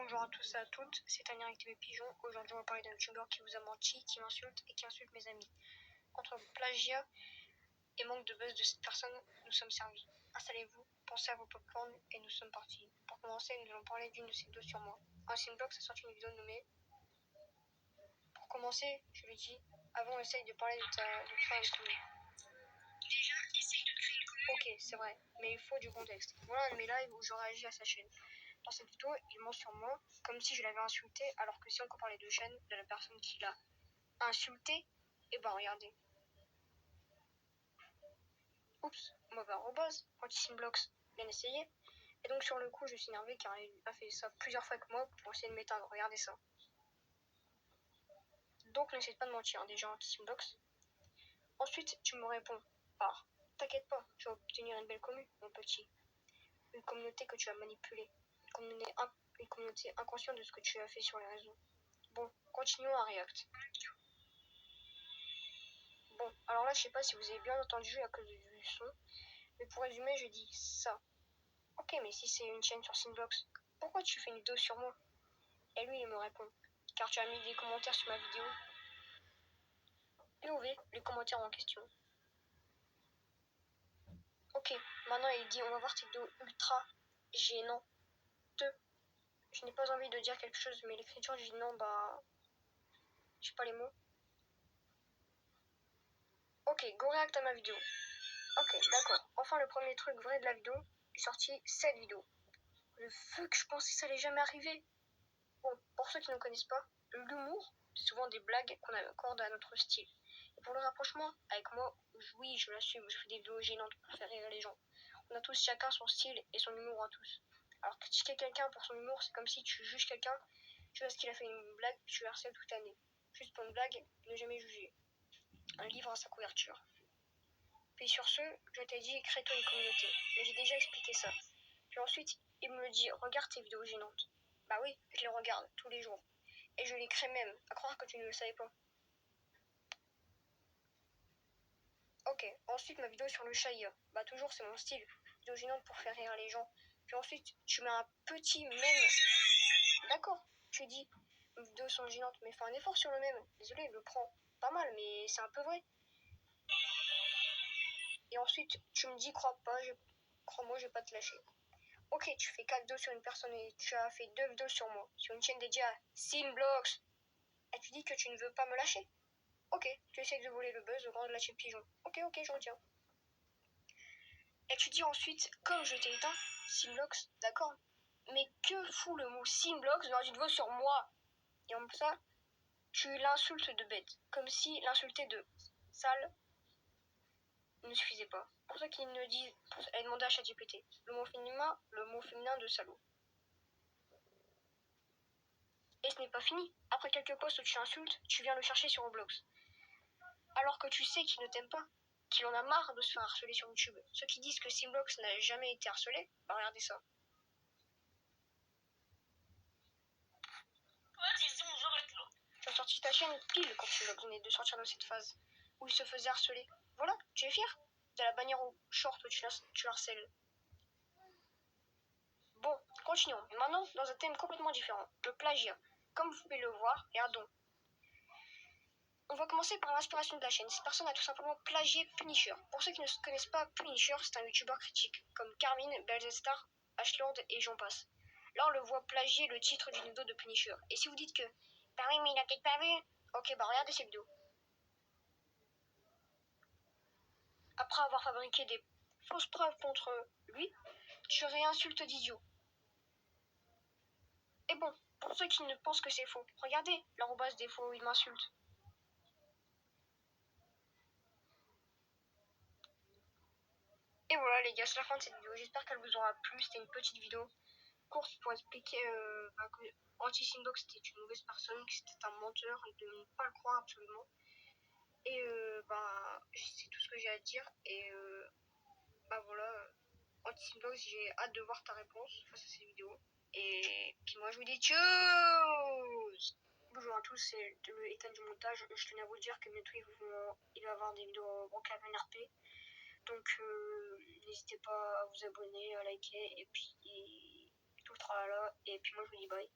Bonjour à tous et à toutes, c'est Tania avec TV Pigeon. Aujourd'hui, on va parler d'un youtubeur qui vous a menti, qui m'insulte et qui insulte mes amis. Entre plagiat et manque de buzz de cette personne, nous sommes servis. Installez-vous, pensez à vos popcorn et nous sommes partis. Pour commencer, nous allons parler d'une de ses vidéos sur moi. Simblocks a sorti une vidéo nommée. Pour commencer, je lui dis, avant, essaye de parler de créer une commune. Déjà, essaye de créer une commune. Ok, c'est vrai, mais il faut du contexte. Voilà un de mes lives où je réagis à sa chaîne. Dans cette vidéo, il ment sur moi, comme si je l'avais insulté, alors que si on compare les deux chaînes de la personne qui l'a insulté, et ben regardez. Oups, mauvais arrobase, anti-Simblocks, bien essayé. Et donc sur le coup, je suis énervé car il a fait ça plusieurs fois que moi pour essayer de m'éteindre, regardez ça. Donc n'essaie pas de mentir, déjà anti-Simblocks. Ensuite, tu me réponds par t'inquiète pas, tu vas obtenir une belle commu, mon petit. Une communauté que tu as manipulée, une communauté inconsciente de ce que tu as fait sur les réseaux. Bon, continuons à React. Bon, alors là, je sais pas si vous avez bien entendu à cause du son, mais pour résumer, je dis ça. Ok, mais si c'est une chaîne sur Simblocks, pourquoi tu fais une vidéo sur moi? Et lui, il me répond, car tu as mis des commentaires sur ma vidéo. POV, les commentaires en question. Ok, maintenant il dit, on va voir tes vidéos ultra gênantes. Je n'ai pas envie de dire quelque chose, mais l'écriture gênant, bah... je sais pas les mots. Ok, go react à ma vidéo. Ok, d'accord. Enfin, le premier truc vrai de la vidéo, j'ai sorti cette vidéo. Le fuck, je pensais que ça allait jamais arriver. Bon, pour ceux qui ne connaissent pas, l'humour, c'est souvent des blagues qu'on accorde à notre style. Et pour le rapprochement, avec moi, oui, je l'assume, je fais des vidéos gênantes pour faire rire les gens. On a tous chacun son style et son humour à tous. Alors critiquer quelqu'un pour son humour, c'est comme si tu juges quelqu'un, tu vois ce qu'il a fait une blague, tu le harcèles toute l'année. Juste pour une blague, ne jamais juger. Un livre à sa couverture. Puis sur ce, je t'ai dit, crée-toi une communauté. Mais j'ai déjà expliqué ça. Puis ensuite, il me dit, regarde tes vidéos gênantes. Bah oui, je les regarde tous les jours. Et je les crée même, à croire que tu ne le savais pas. Ok, ensuite ma vidéo sur le Shahia. Bah toujours c'est mon style. Vidéo gênante pour faire rire les gens. Puis ensuite, tu mets un petit mème. D'accord, tu dis, mes vidéos sont gênantes, mais fais un effort sur le mème. Désolé, il le prend pas mal, mais c'est un peu vrai. Et ensuite, tu me dis, crois-moi, je vais pas te lâcher. Ok, tu fais 4 vidéos sur une personne et tu as fait 2 vidéos sur moi, sur une chaîne dédiée à Simblocks. Et tu dis que tu ne veux pas me lâcher. Ok, tu essaies de voler le buzz au grand de la chaîne Pigeon. Ok, je retiens. Et tu dis ensuite, comme je t'ai éteint, Simblocks, d'accord. Mais que fout le mot Simblocks dans une vidéo sur moi? Et en plus ça, tu l'insultes de bête, comme si l'insulter de sale ne suffisait pas. Pour ceux qui ne disent, elle demandait à ChatGPT, le mot féminin de salaud. Et ce n'est pas fini. Après quelques posts où tu insultes, tu viens le chercher sur Roblox. Alors que tu sais qu'il ne t'aime pas, qu'il en a marre de se faire harceler sur YouTube. Ceux qui disent que Simblocks n'a jamais été harcelé, bah regardez ça. Tu as sorti ta chaîne pile quand Simblocks venait de sortir de cette phase où il se faisait harceler. Voilà, tu es fier de la bannière au short où tu harcèles. Bon, continuons. Mais maintenant, dans un thème complètement différent, le plagiat. Comme vous pouvez le voir, regardons. On va commencer par l'inspiration de la chaîne. Cette personne a tout simplement plagié Punisher. Pour ceux qui ne connaissent pas Punisher, c'est un youtubeur critique, comme Carmine, Belzestar, Ashlord et j'en passe. Là, on le voit plagier le titre d'une vidéo de Punisher. Et si vous dites que, bah oui, mais il a peut-être pas vu. Ok, bah regardez cette vidéo. Après avoir fabriqué des fausses preuves contre lui, tu réinsultes d'idiot. Et bon, pour ceux qui ne pensent que c'est faux, regardez l'arrobase des faux où il m'insulte. Et voilà les gars, c'est la fin de cette vidéo. J'espère qu'elle vous aura plu. C'était une petite vidéo courte pour expliquer que Anti-Simblocks c'était une mauvaise personne, que c'était un menteur et de ne pas le croire absolument. Et c'est tout ce que j'ai à dire. Et voilà, Anti-Simblocks, j'ai hâte de voir ta réponse face à cette vidéo. Et puis moi je vous dis tchuss. Bonjour à tous, c'est le Ethan du montage. Je tenais à vous dire que bientôt il va y avoir des vidéos en Calvin RP. Donc n'hésitez pas à vous abonner, à liker et puis tout le tralala. Et puis moi je vous dis bye.